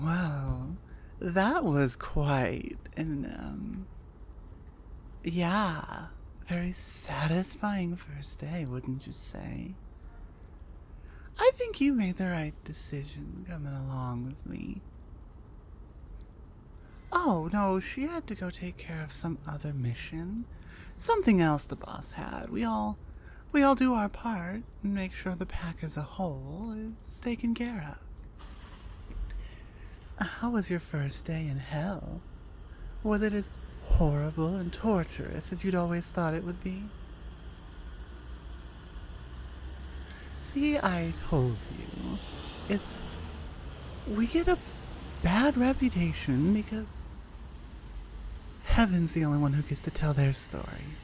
Well, that was quite yeah, very satisfying first day, wouldn't you say? I think you made the right decision coming along with me. Oh, no, she had to go take care of some other mission. Something else the boss had. We all do our part and make sure the pack as a whole is taken care of. How was your first day in hell? Was it as horrible and torturous as you'd always thought it would be? See, I told you. We get a bad reputation because heaven's the only one who gets to tell their story.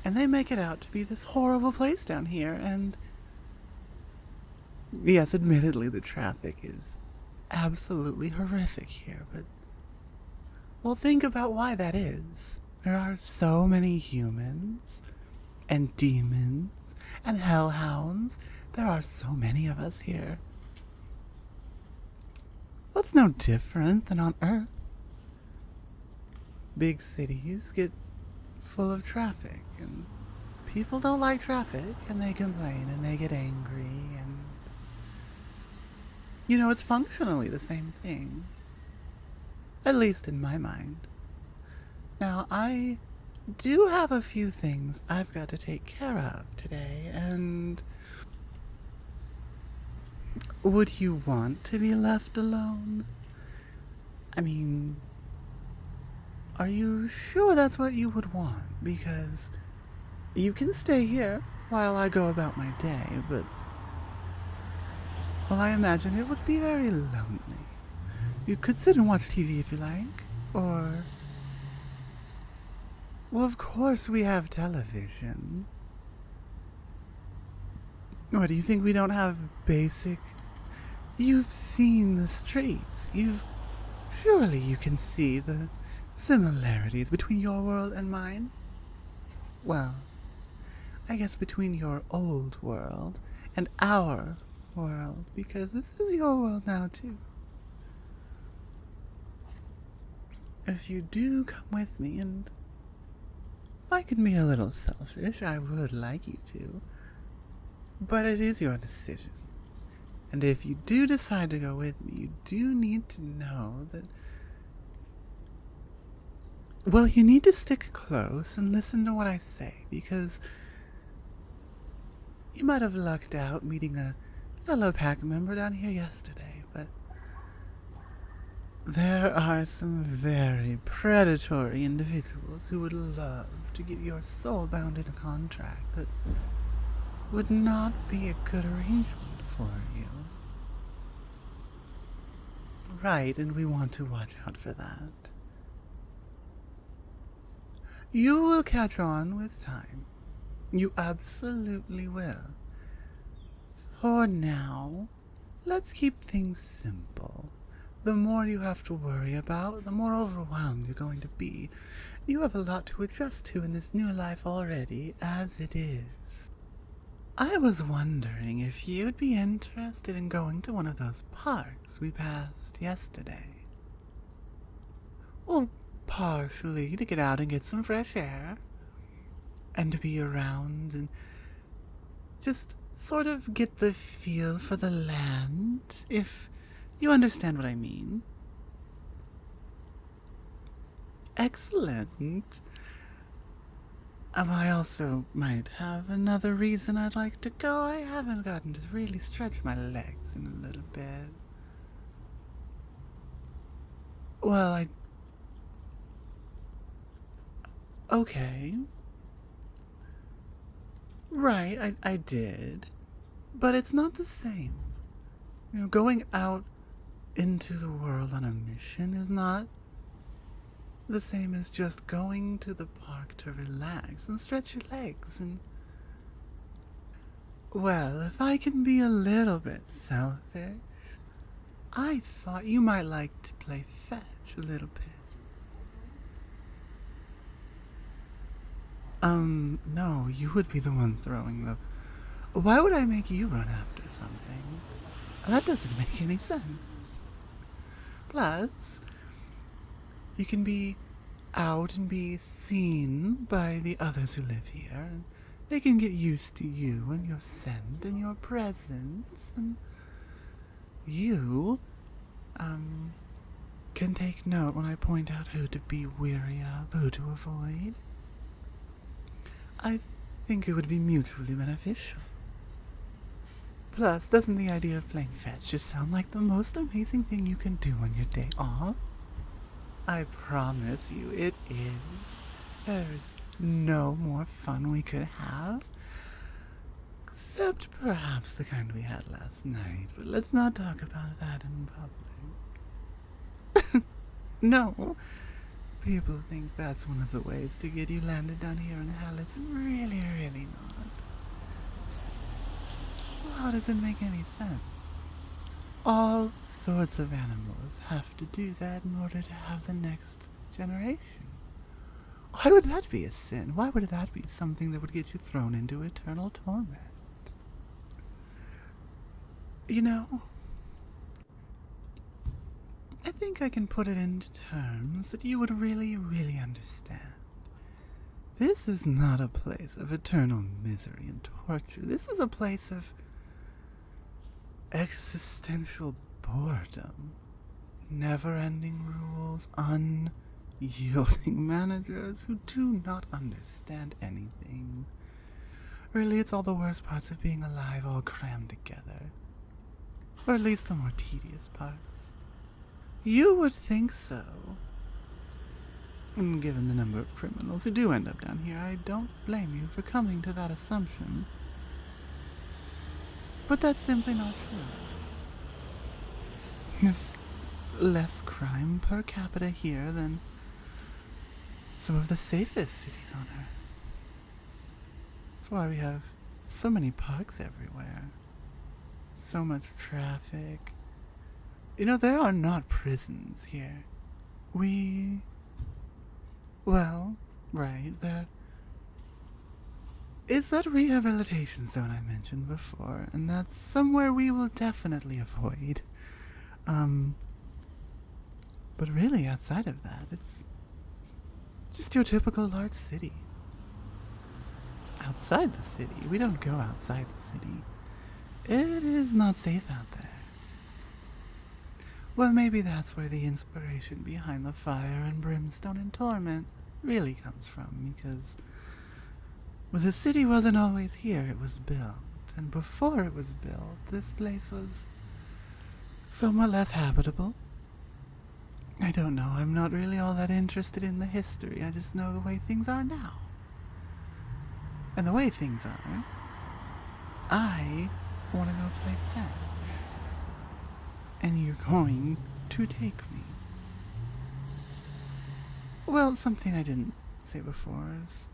And they make it out to be this horrible place down here, and yes, admittedly, the traffic is absolutely horrific here, but well, think about why that is. There are so many humans, and demons, and hellhounds. There are so many of us here. Well, it's no different than on Earth. Big cities get full of traffic, and people don't like traffic, and they complain, and they get angry, and it's functionally the same thing. At least in my mind. Now, I do have a few things I've got to take care of today, and would you want to be left alone? I mean, are you sure that's what you would want? Because you can stay here while I go about my day, but well, I imagine it would be very lonely. You could sit and watch TV if you like, or well, of course we have television. What, do you think we don't have basic... You've seen the streets. Surely you can see the similarities between your world and mine? Well, I guess between your old world and our world, because this is your world now too. If you do come with me, and if I can be a little selfish, I would like you to, but it is your decision. And if you do decide to go with me, you do need to know that, well, you need to stick close and listen to what I say, because you might have lucked out meeting a fellow pack member down here yesterday, but there are some very predatory individuals who would love to get your soul bound in a contract that would not be a good arrangement for you. Right, and we want to watch out for that. You will catch on with time. You absolutely will. For now, let's keep things simple. The more you have to worry about, the more overwhelmed you're going to be. You have a lot to adjust to in this new life already, as it is. I was wondering if you'd be interested in going to one of those parks we passed yesterday. Well, partially to get out and get some fresh air, and to be around and just sort of get the feel for the land, if you understand what I mean. Excellent. I also might have another reason I'd like to go. I haven't gotten to really stretch my legs in a little bit. Well, okay. Right, I did. But it's not the same. Going out into the world on a mission is not the same as just going to the park to relax and stretch your legs and... Well, if I can be a little bit selfish, I thought you might like to play fetch a little bit. No, you would be the one throwing the... Why would I make you run after something? That doesn't make any sense. Plus, you can be out and be seen by the others who live here, and they can get used to you and your scent and your presence, and you, can take note when I point out who to be weary of, who to avoid. I think it would be mutually beneficial. Plus, doesn't the idea of playing fetch just sound like the most amazing thing you can do on your day off? I promise you it is. There's no more fun we could have. Except perhaps the kind we had last night, but let's not talk about that in public. No. People think that's one of the ways to get you landed down here in hell. It's really, really not. Well, how does it make any sense? All sorts of animals have to do that in order to have the next generation. Why would that be a sin? Why would that be something that would get you thrown into eternal torment? You know, I think I can put it into terms that you would really, really understand. This is not a place of eternal misery and torture. This is a place of existential boredom, never-ending rules, unyielding managers who do not understand anything. Really, it's all the worst parts of being alive all crammed together. Or at least the more tedious parts. You would think so. And given the number of criminals who do end up down here, I don't blame you for coming to that assumption. But that's simply not true. There's less crime per capita here than some of the safest cities on Earth. That's why we have so many parks everywhere. So much traffic. You know, there are not prisons here. Well, right, there is that rehabilitation zone I mentioned before, and that's somewhere we will definitely avoid. But really, outside of that, it's just your typical large city. Outside the city, we don't go outside the city. It is not safe out there. Well, maybe that's where the inspiration behind the fire and brimstone and torment really comes from, because the city wasn't always here, it was built. And before it was built, this place was somewhat less habitable. I don't know, I'm not really all that interested in the history, I just know the way things are now. And the way things are, I want to go play fetch. And you're going to take me. Well, something I didn't say before is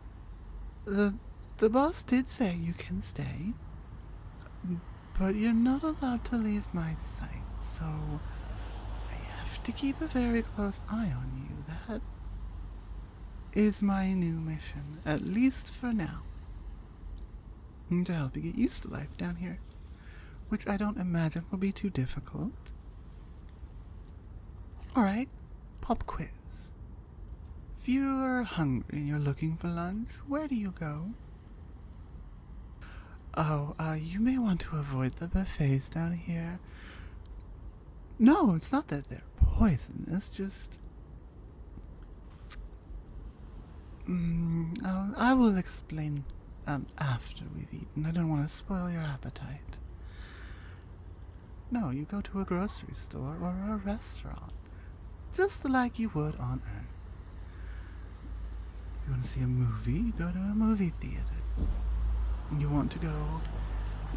the boss did say you can stay, but you're not allowed to leave my sight, so I have to keep a very close eye on you. That is my new mission, at least for now. And to help you get used to life down here, which I don't imagine will be too difficult. Alright, pop quiz. If you're hungry and you're looking for lunch, where do you go? Oh, you may want to avoid the buffets down here. No, it's not that they're poisonous, just... I will explain after we've eaten. I don't want to spoil your appetite. No, you go to a grocery store or a restaurant, just like you would on Earth. If you want to see a movie, you go to a movie theater. You want to go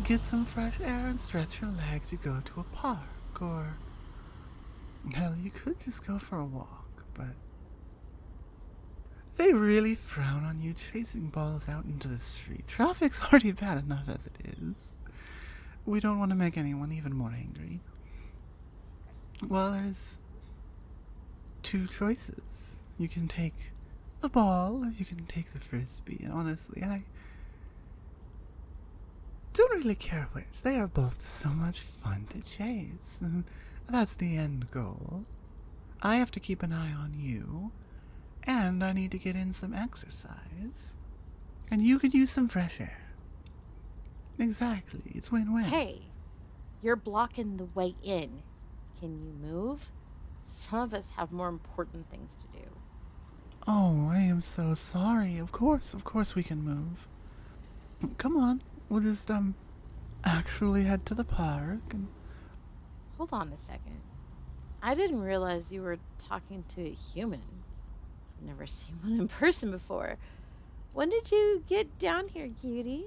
get some fresh air and stretch your legs, you go to a park, or hell, you could just go for a walk, but they really frown on you chasing balls out into the street. Traffic's already bad enough as it is. We don't want to make anyone even more angry. Well, there's two choices. You can take the ball, or you can take the frisbee, and honestly, I don't really care which. They are both so much fun to chase, and that's the end goal. I have to keep an eye on you, and I need to get in some exercise. And you could use some fresh air. Exactly, it's win-win. Hey, you're blocking the way in. Can you move? Some of us have more important things to do. Oh, I am so sorry. Of course we can move. Come on, we'll just, actually head to the park and... Hold on a second. I didn't realize you were talking to a human. I've never seen one in person before. When did you get down here, cutie?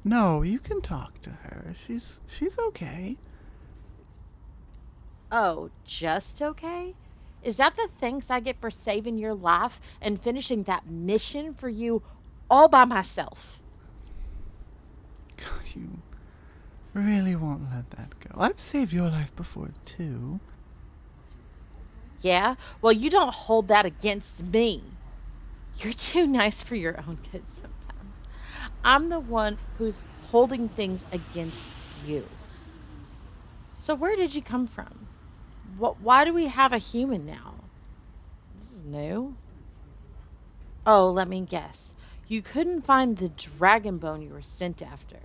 No, you can talk to her. She's okay. Oh, just okay? Is that the thanks I get for saving your life and finishing that mission for you all by myself? God, you really won't let that go. I've saved your life before, too. Yeah? Well, you don't hold that against me. You're too nice for your own good sometimes. I'm the one who's holding things against you. So where did you come from? Why do we have a human now? This is new. Oh, let me guess. You couldn't find the dragon bone you were sent after.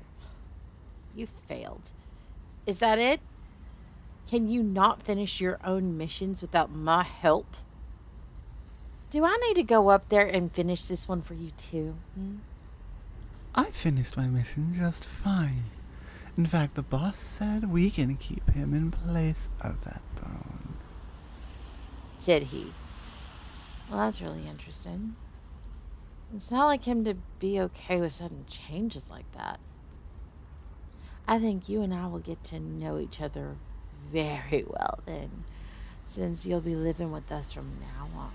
You failed. Is that it? Can you not finish your own missions without my help? Do I need to go up there and finish this one for you too? I finished my mission just fine. In fact, the boss said we can keep him in place of that bone. Did he? Well, that's really interesting. It's not like him to be okay with sudden changes like that. I think you and I will get to know each other very well then, since you'll be living with us from now on.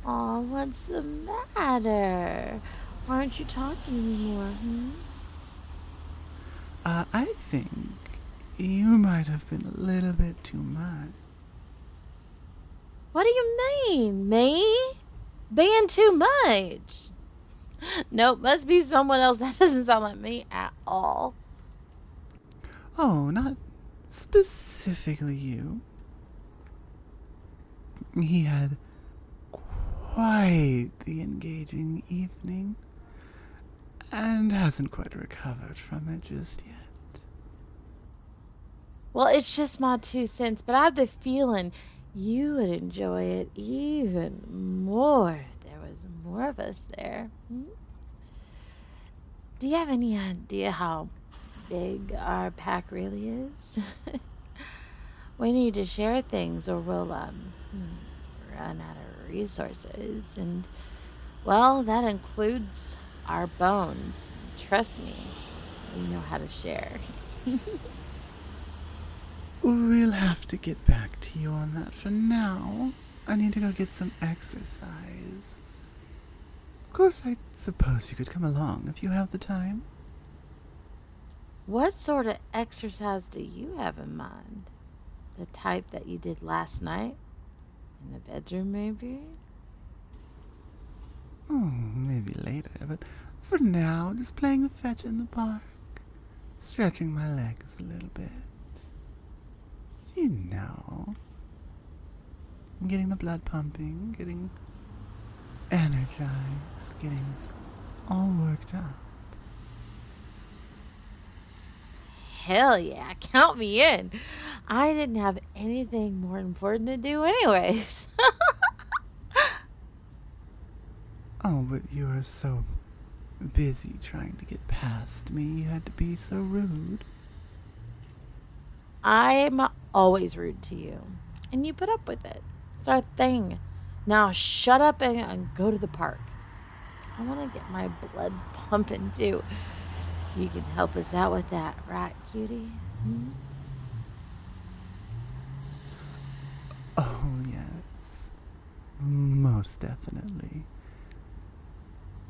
Aw, what's the matter? Why aren't you talking anymore? I think you might have been a little bit too much. What do you mean? Me? Being too much? Nope, must be someone else. That doesn't sound like me at all. Oh, not specifically you. He had quite the engaging evening and hasn't quite recovered from it just yet. Well, it's just my 2 cents, but I have the feeling you would enjoy it even more if there was more of us there. Do you have any idea how big our pack really is? We need to share things or we'll run out of resources. And, well, that includes our bones. Trust me, we know how to share. We'll have to get back to you on that. For now, I need to go get some exercise. Of course, I suppose you could come along if you have the time. What sort of exercise do you have in mind? The type that you did last night? In the bedroom, maybe? Oh, maybe later, but for now, just playing fetch in the park. Stretching my legs a little bit. You know. Getting the blood pumping, getting energized, getting all worked up. Hell yeah, count me in. I didn't have anything more important to do anyways. Oh, but you were so busy trying to get past me, you had to be so rude. I'm always rude to you, and you put up with it. It's our thing. Now shut up and go to the park. I want to get my blood pumping too. You can help us out with that, right, cutie? Oh, yes. Most definitely.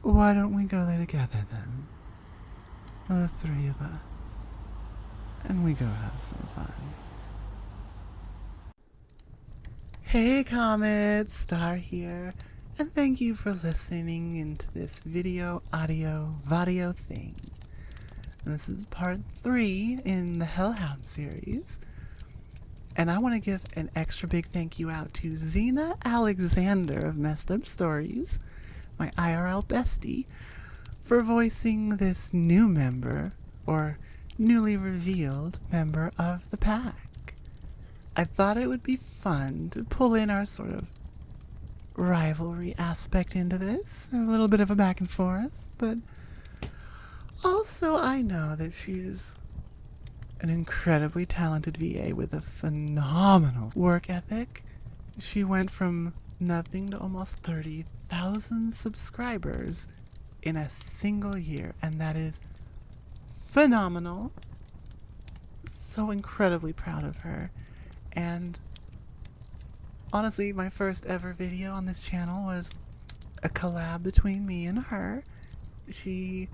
Why don't we go there together, then? The three of us. And we go have some fun. Hey, Comet! Star here. And thank you for listening into this video, audio, vadio thing. This is part 3 in the Hellhound series. And I want to give an extra big thank you out to Xena Alexander of Messed Up Stories, my IRL bestie, for voicing this new member, or newly revealed member of the pack. I thought it would be fun to pull in our sort of rivalry aspect into this, a little bit of a back and forth, but also I know that she's an incredibly talented VA with a phenomenal work ethic. She went from nothing to almost 30,000 subscribers in a single year, and that is phenomenal. So incredibly proud of her. And honestly, my first ever video on this channel was a collab between me and her. She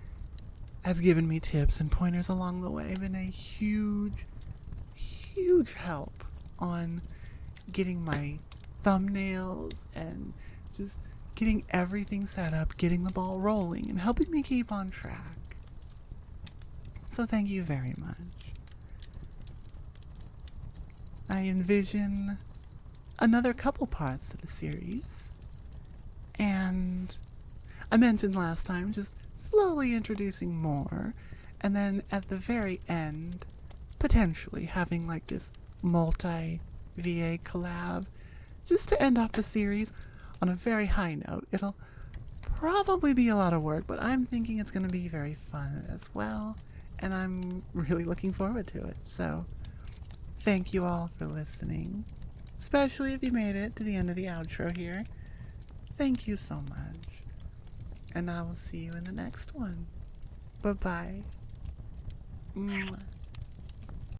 has given me tips and pointers along the way, been a huge help on getting my thumbnails and just getting everything set up, getting the ball rolling, and helping me keep on track. So thank you very much. I envision another couple parts to the series, and I mentioned last time just slowly introducing more, and then at the very end, potentially having like this multi-VA collab, just to end off the series on a very high note. It'll probably be a lot of work, but I'm thinking it's going to be very fun as well, and I'm really looking forward to it. So, thank you all for listening, especially if you made it to the end of the outro here. Thank you so much. And I will see you in the next one. Bye-bye. Mwah.